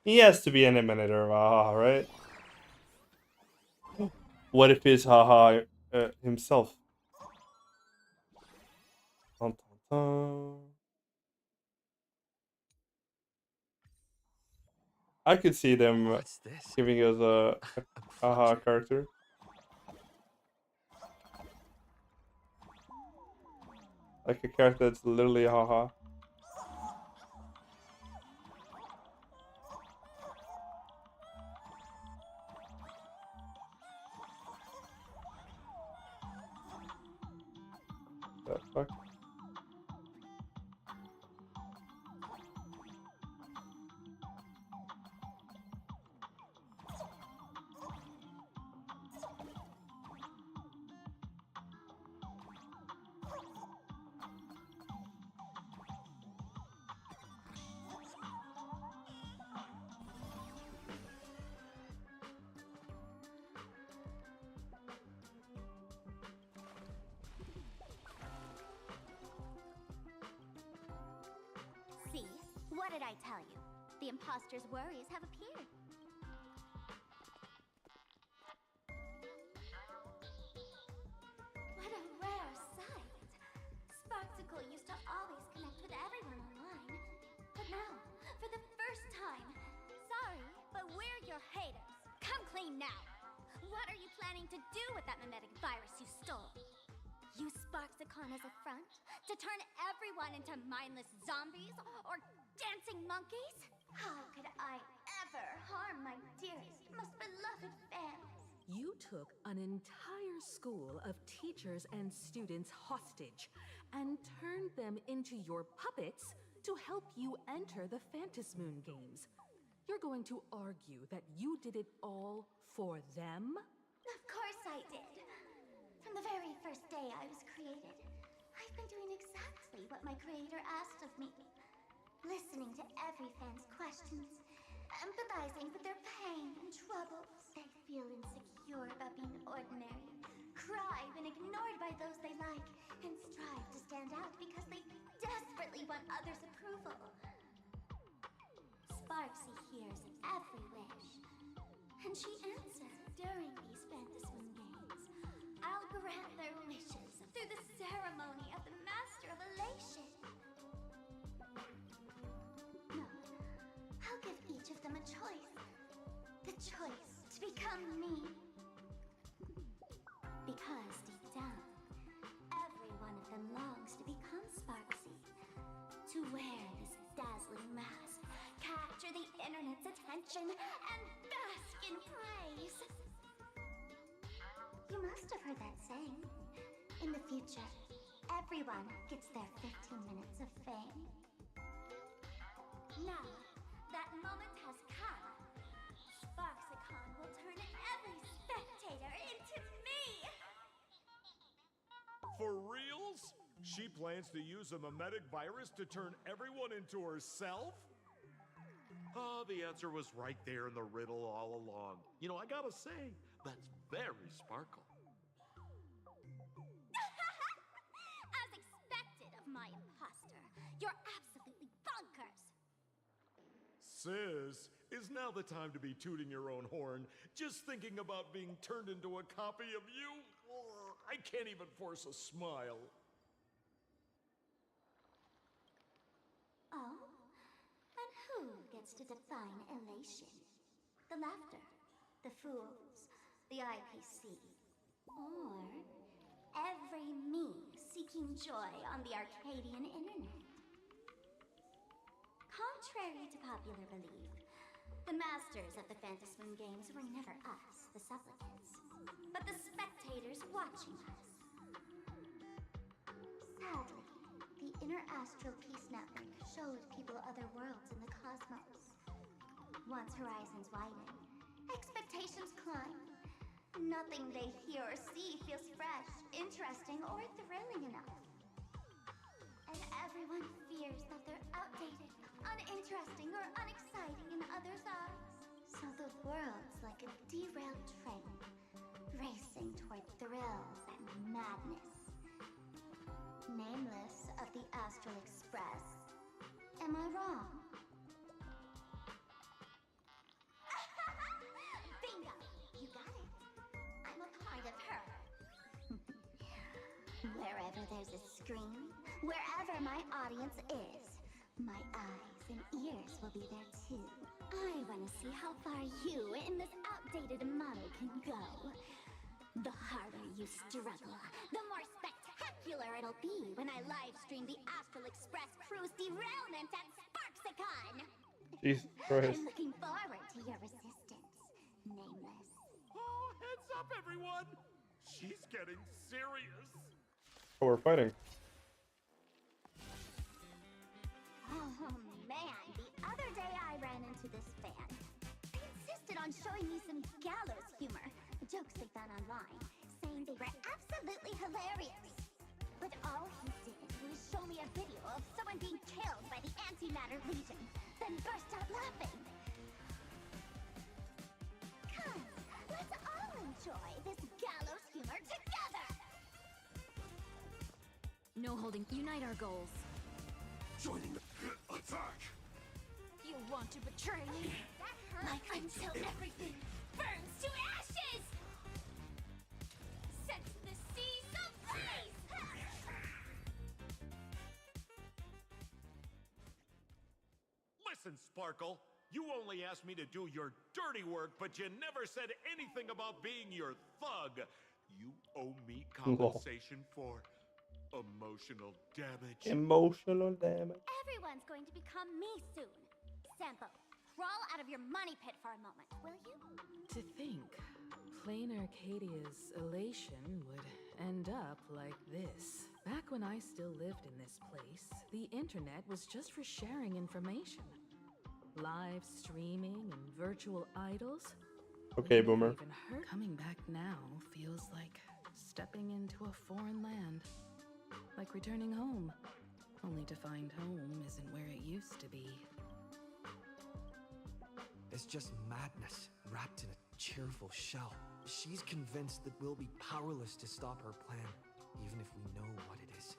He has to be an emanator of haha, right? What if he's haha himself? Dun, dun, dun. I could see them What's this? giving us a haha character. Like a character that's literally haha. The fuck? See? What did I tell you? The imposter's worries have appeared. What a rare sight. Sparksicle used to always connect with everyone online. But now, for the first time, sorry, but we're your haters. Come clean now. What are you planning to do with that mimetic virus you stole? Use Sparksicon as a front to turn everyone into mindless zombies or dancing monkeys? How could I ever harm my dearest, most beloved fans? You took an entire school of teachers and students hostage and turned them into your puppets to help you enter the Phantasmoon games. You're going to argue that you did it all for them? Of course I did. From the very first day I was created, I've been doing exactly what my creator asked of me. Listening to every fan's questions, empathizing with their pain and troubles. They feel insecure about being ordinary, cry when ignored by those they like, and strive to stand out because they desperately want others' approval. Sparksy hears every wish, and she answers during these Phantasmoon games. I'll grant their wishes through the ceremony of the Master of Elation. No, I'll give each of them a choice. The choice to become me. Because deep down, every one of them longs to become Sparksy. To wear this dazzling mask, capture the internet's attention, and bask in praise. You must have heard that saying. In the future, everyone gets their 15 minutes of fame. Now, that moment has come. Sparksicon will turn every spectator into me! For reals? She plans to use a mimetic virus to turn everyone into herself? The answer was right there in the riddle all along. You know, I gotta say, that's very Sparkle. As expected of my imposter, you're absolutely bonkers! Sis, is now the time to be tooting your own horn, just thinking about being turned into a copy of you? I can't even force a smile. Oh? And who gets to define elation? The laughter, the fools, the IPC, or every me seeking joy on the Arcadian internet? Contrary to popular belief, the masters of the Phantasmoon games were never us, the supplicants, but the spectators watching us. Sadly, the Interastral Peace Network showed people other worlds in the cosmos. Once horizons widen, expectations climb. Nothing they hear or see feels fresh, interesting, or thrilling enough. And everyone fears that they're outdated, uninteresting, or unexciting in others' eyes. So the world's like a derailed train, racing toward thrills and madness. Nameless of the Astral Express. Am I wrong? Bingo! You got it. I'm a part of her. Wherever there's a screen, wherever my audience is, my eyes and ears will be there too. I want to see how far you in this outdated model can go. The harder you struggle, the more spectacular it'll be when I live stream the Astral Express cruise derailment at Sparksicon. Jesus Christ. I'm looking forward to your resistance, Nameless. Oh, heads up, everyone! She's getting serious. Oh, we're fighting. Oh man, the other day I ran into this fan. He insisted on showing me some gallows humor, jokes they found online, saying they were absolutely hilarious. But all he did was show me a video of someone being killed by the Antimatter Legion, then burst out laughing. Come, let's all enjoy this gallows humor together! No holding. Unite our goals. Joining the attack! You want to betray me? That hurt until everything burns to ashes! Set the seas ablaze! Listen, Sparkle. You only asked me to do your dirty work, but you never said anything about being your thug. You owe me compensation for emotional damage. Emotional damage. Everyone's going to become me soon. Sampo, crawl out of your money pit for a moment, will you? To think, plain Arcadia's elation would end up like this. Back when I still lived in this place, the internet was just for sharing information. Live streaming and virtual idols. Okay, We never Boomer. even heard. Coming back now feels like stepping into a foreign land. Like returning home, only to find home isn't where it used to be. It's just madness wrapped in a cheerful shell. She's convinced that we'll be powerless to stop her plan, even if we know what it is.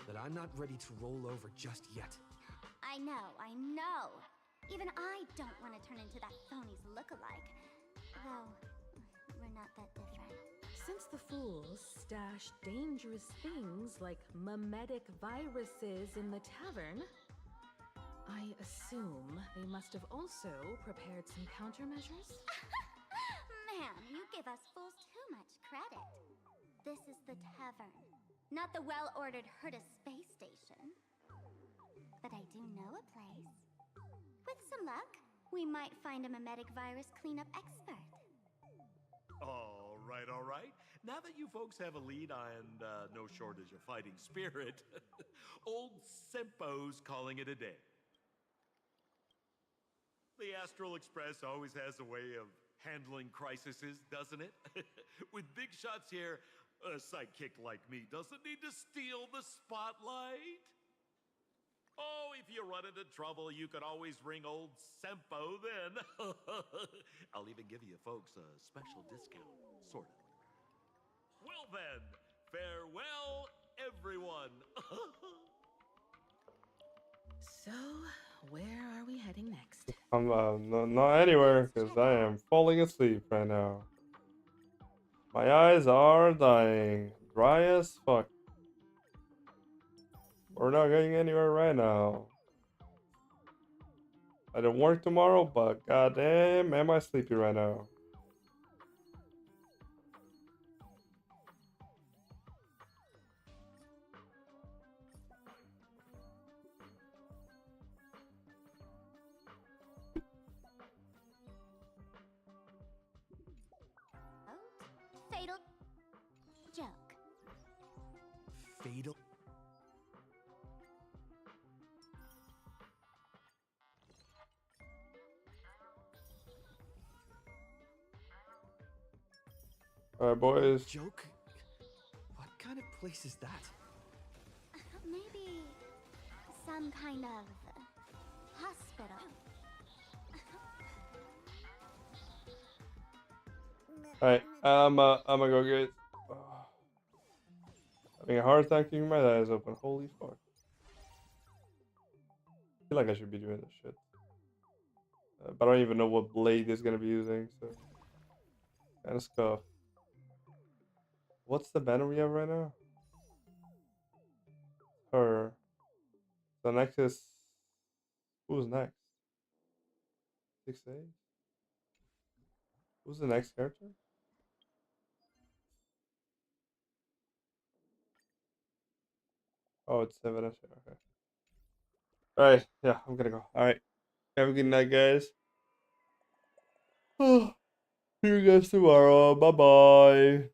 But I'm not ready to roll over just yet. I know. Even I don't want to turn into that phony's lookalike. Though, we're not that different. Since the fools stashed dangerous things like memetic viruses in the tavern, I assume they must have also prepared some countermeasures? Man, you give us fools too much credit. This is the tavern, not the well-ordered Herta space station. But I do know a place. With some luck, we might find a memetic virus cleanup expert. All right. Now that you folks have a lead and no shortage of fighting spirit, old Sempo's calling it a day. The Astral Express always has a way of handling crises, doesn't it? With big shots here, a sidekick like me doesn't need to steal the spotlight. Oh, if you run into trouble, you can always ring old Sempo then. I'll even give you folks a special discount, sort of. Well then, farewell, everyone. So, where are we heading next? I'm not anywhere because I am falling asleep right now. My eyes are dying, dry as fuck. We're not going anywhere right now. I don't work tomorrow, but goddamn, am I sleepy right now? Fatal joke. Fatal? Alright, boys. Joke? What kind of place is that? Maybe some kind of hospital. Alright, I'm gonna go get. Having a hard time keeping my eyes open. Holy fuck. I feel like I should be doing this shit. But I don't even know what blade is gonna be using, so. Kinda scuff. What's the banner we have right now? Her. The next is. Who's next? 6A? Who's the next character? Oh, it's Vanessa. Okay. Alright, yeah, I'm gonna go. Alright. Have a good night, guys. See you guys tomorrow. Bye bye.